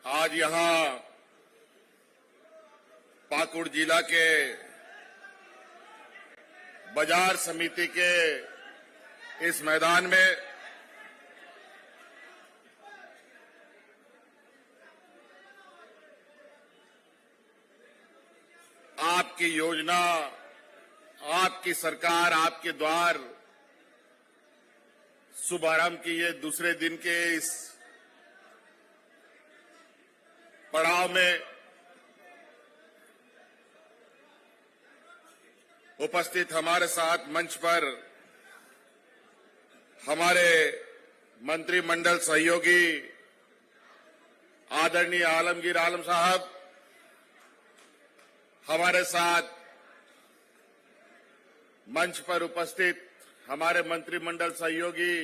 आज यहां पाकुड़ जिला के बाजार समिति के इस मैदान में आपकी योजना, आपकी सरकार, आपके द्वार शुभारंभ की ये दूसरे दिन के इस पड़ाव में उपस्थित हमारे साथ मंच पर हमारे मंत्रिमंडल सहयोगी आदरणीय आलमगीर आलम साहब, हमारे साथ मंच पर उपस्थित हमारे मंत्रिमंडल सहयोगी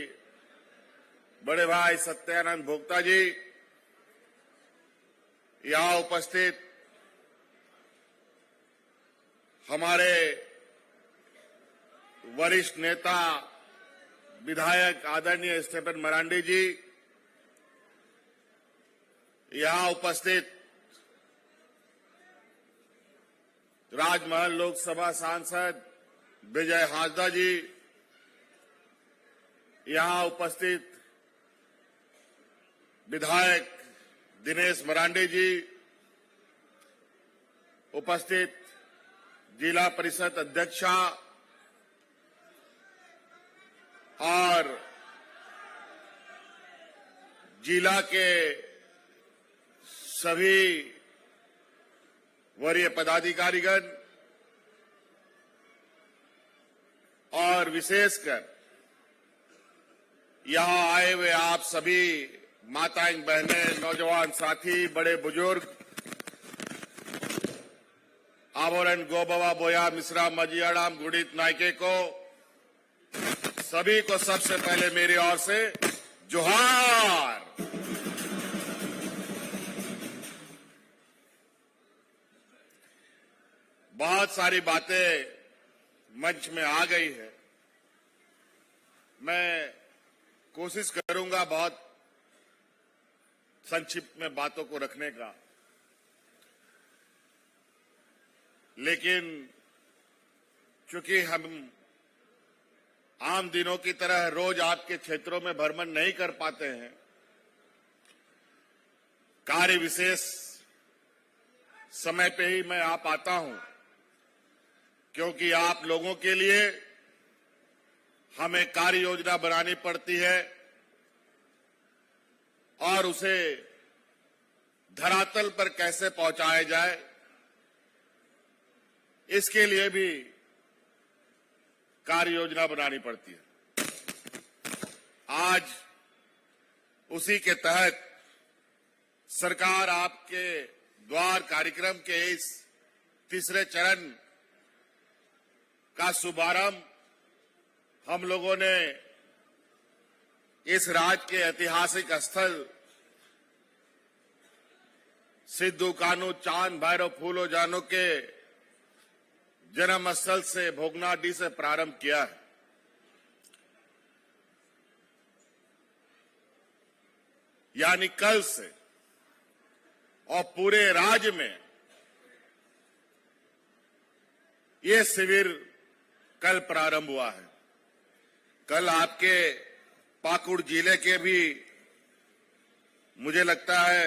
बड़े भाई सत्यानंद भोक्ता जी, यहां उपस्थित हमारे वरिष्ठ नेता विधायक आदरणीय स्टेफन मरांडी जी, यहां उपस्थित राजमहल लोकसभा सांसद विजय हांसदा जी, यहां उपस्थित विधायक दिनेश मरांडी जी, उपस्थित जिला परिषद अध्यक्षा और जिला के सभी वरीय पदाधिकारीगण और विशेषकर यहां आए हुए आप सभी माताएं, बहनें, नौजवान साथी, बड़े बुजुर्ग, आवरण गोबवा बोया मिश्रा मजियाड़ाम गुड़ित नायके को सभी को सबसे पहले मेरी ओर से जोहार। बहुत सारी बातें मंच में आ गई है। मैं कोशिश करूंगा बहुत संक्षिप्त में बातों को रखने का, लेकिन चूंकि हम आम दिनों की तरह रोज आपके क्षेत्रों में भ्रमण नहीं कर पाते हैं, कार्य विशेष समय पे ही मैं आ पाता हूं, क्योंकि आप लोगों के लिए हमें कार्य योजना बनानी पड़ती है और उसे धरातल पर कैसे पहुंचाया जाए, इसके लिए भी कार्य योजना बनानी पड़ती है। आज उसी के तहत सरकार आपके द्वार कार्यक्रम के इस तीसरे चरण का शुभारंभ हम लोगों ने इस राज्य के ऐतिहासिक स्थल सिद्धू कान्हू चांद भैरव फूलो जानो के जन्म स्थल से भोगनाडीह से प्रारंभ किया है। यानी कल से और पूरे राज्य में ये शिविर कल प्रारंभ हुआ है। कल आपके पाकुड़ जिले के भी मुझे लगता है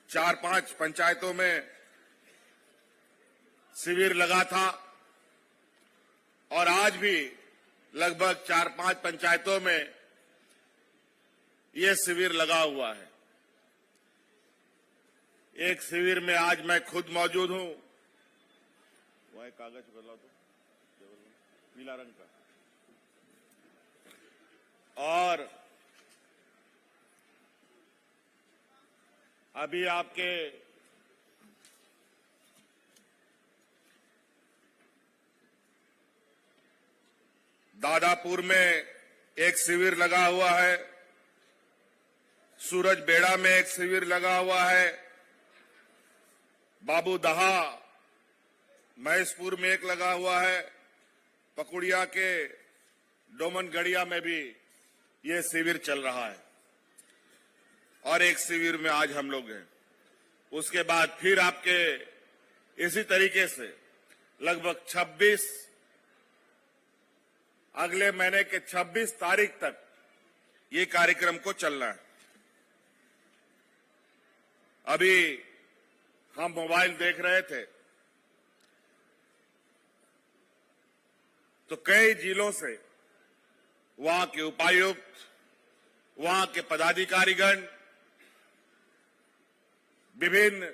4-5 पंचायतों में शिविर लगा था और आज भी लगभग 4-5 पंचायतों में ये शिविर लगा हुआ है। एक शिविर में आज मैं खुद मौजूद हूं। वह कागज बदला तो पीला रंग का, और अभी आपके दादापुर में एक शिविर लगा हुआ है, सूरज बेड़ा में एक शिविर लगा हुआ है, बाबू दहा महेशपुर में एक लगा हुआ है, पकुड़िया के डोमनगढ़िया में भी ये शिविर चल रहा है। और एक शिविर में आज हम लोग हैं। उसके बाद फिर आपके इसी तरीके से लगभग 26 अगले महीने के 26 तारीख तक ये कार्यक्रम को चलना है। अभी हम मोबाइल देख रहे थे तो कई जिलों से वहां के उपायुक्त, वहां के पदाधिकारीगण विभिन्न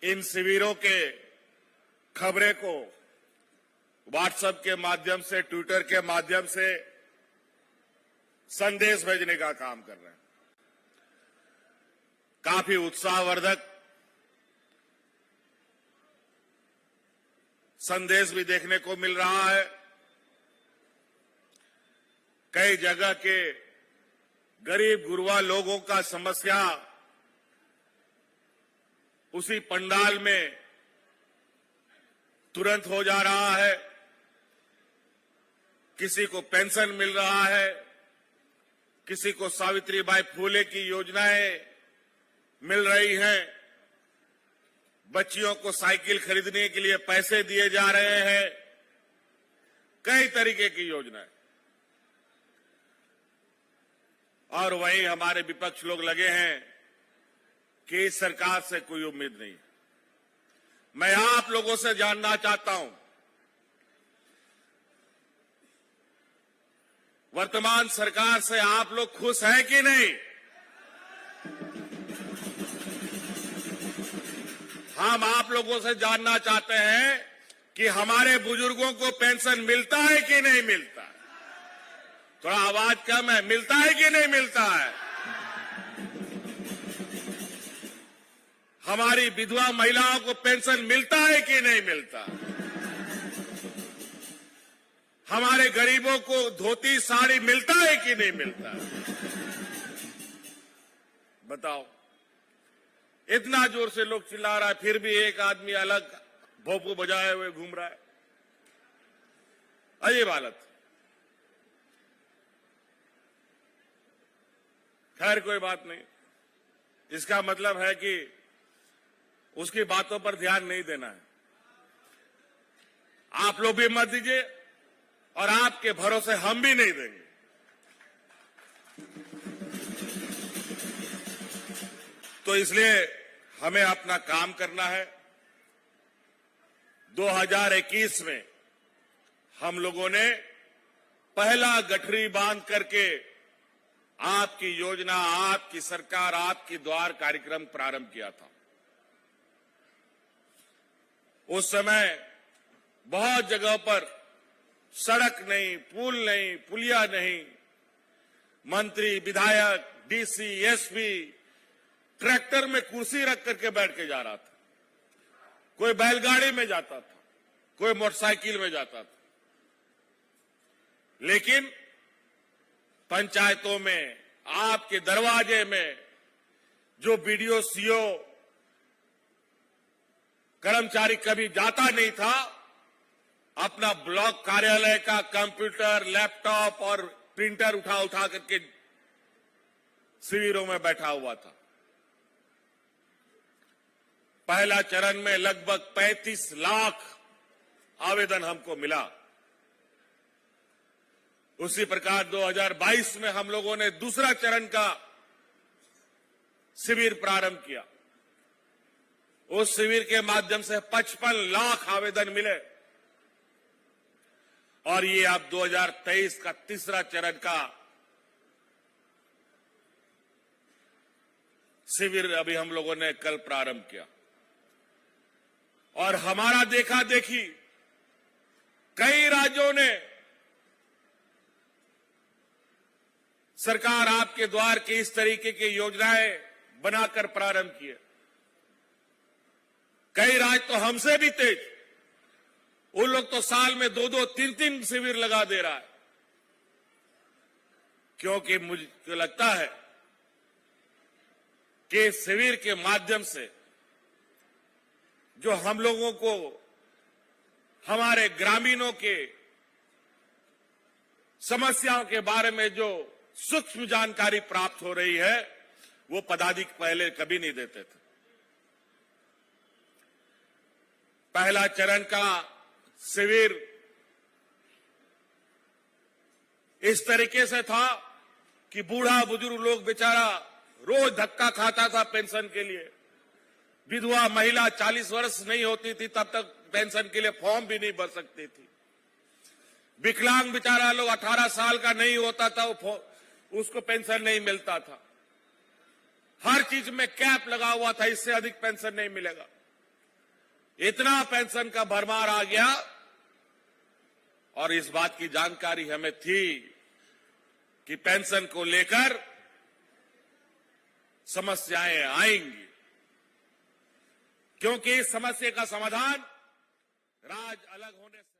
इन शिविरों के खबरें को व्हाट्सएप के माध्यम से, ट्विटर के माध्यम से संदेश भेजने का काम कर रहे हैं। काफी उत्साहवर्धक संदेश भी देखने को मिल रहा है। कई जगह के गरीब गुरबा लोगों का समस्या उसी पंडाल में तुरंत हो जा रहा है। किसी को पेंशन मिल रहा है, किसी को सावित्रीबाई फुले की योजनाएं मिल रही हैं, बच्चियों को साइकिल खरीदने के लिए पैसे दिए जा रहे हैं, कई तरीके की योजनाएं। और वहीं हमारे विपक्ष लोग लगे हैं कि इस सरकार से कोई उम्मीद नहीं। मैं आप लोगों से जानना चाहता हूं, वर्तमान सरकार से आप लोग खुश हैं कि नहीं? हम आप लोगों से जानना चाहते हैं कि हमारे बुजुर्गों को पेंशन मिलता है कि नहीं मिलता है? थोड़ा आवाज कम है, मिलता है कि नहीं मिलता है? हमारी विधवा महिलाओं को पेंशन मिलता है कि नहीं मिलता? हमारे गरीबों को धोती साड़ी मिलता है कि नहीं मिलता? बताओ। इतना जोर से लोग चिल्ला रहा है, फिर भी एक आदमी अलग भोंपू बजाए हुए घूम रहा है। अजीब हालत। खैर कोई बात नहीं, इसका मतलब है कि उसकी बातों पर ध्यान नहीं देना है। आप लोग भी मत दीजिए और आपके भरोसे हम भी नहीं देंगे। तो इसलिए हमें अपना काम करना है। 2021 में हम लोगों ने पहला गठरी बांध करके आपकी योजना, आपकी सरकार, आपकी द्वार कार्यक्रम प्रारंभ किया था। उस समय बहुत जगहों पर सड़क नहीं, पुल नहीं, पुलिया नहीं, मंत्री, विधायक, डीसी, एसपी ट्रैक्टर में कुर्सी रख करके बैठ के जा रहा था। कोई बैलगाड़ी में जाता था, कोई मोटरसाइकिल में जाता था। लेकिन पंचायतों में, आपके दरवाजे में जो बीडीओ, सीओ कर्मचारी कभी जाता नहीं था, अपना ब्लॉक कार्यालय का कंप्यूटर, लैपटॉप और प्रिंटर उठा उठा करके शिविरों में बैठा हुआ था। पहला चरण में लगभग 35 लाख आवेदन हमको मिला। उसी प्रकार 2022 में हम लोगों ने दूसरा चरण का शिविर प्रारंभ किया। उस शिविर के माध्यम से 55 लाख आवेदन मिले और ये अब 2023 का तीसरा चरण का शिविर अभी हम लोगों ने कल प्रारंभ किया। और हमारा देखा देखी कई राज्यों ने सरकार आपके द्वार के इस तरीके की योजनाएं बनाकर प्रारंभ किए। कई राज्य तो हमसे भी तेज, उन लोग तो साल में 2-2, 3-3 शिविर लगा दे रहा है। क्योंकि मुझे लगता है कि शिविर के माध्यम से जो हम लोगों को, हमारे ग्रामीणों के समस्याओं के बारे में जो सूक्ष्म जानकारी प्राप्त हो रही है, वो पदाधिकारी पहले कभी नहीं देते थे। पहला चरण का शिविर इस तरीके से था कि बूढ़ा बुजुर्ग लोग बेचारा रोज धक्का खाता था पेंशन के लिए। विधवा महिला 40 वर्ष नहीं होती थी तब तक पेंशन के लिए फॉर्म भी नहीं भर सकती थी। विकलांग बेचारा लोग 18 साल का नहीं होता था, उसको पेंशन नहीं मिलता था। हर चीज में कैप लगा हुआ था, इससे अधिक पेंशन नहीं मिलेगा। इतना पेंशन का भरमार आ गया और इस बात की जानकारी हमें थी कि पेंशन को लेकर समस्याएं आएंगी, क्योंकि इस समस्या का समाधान राज्य अलग होने से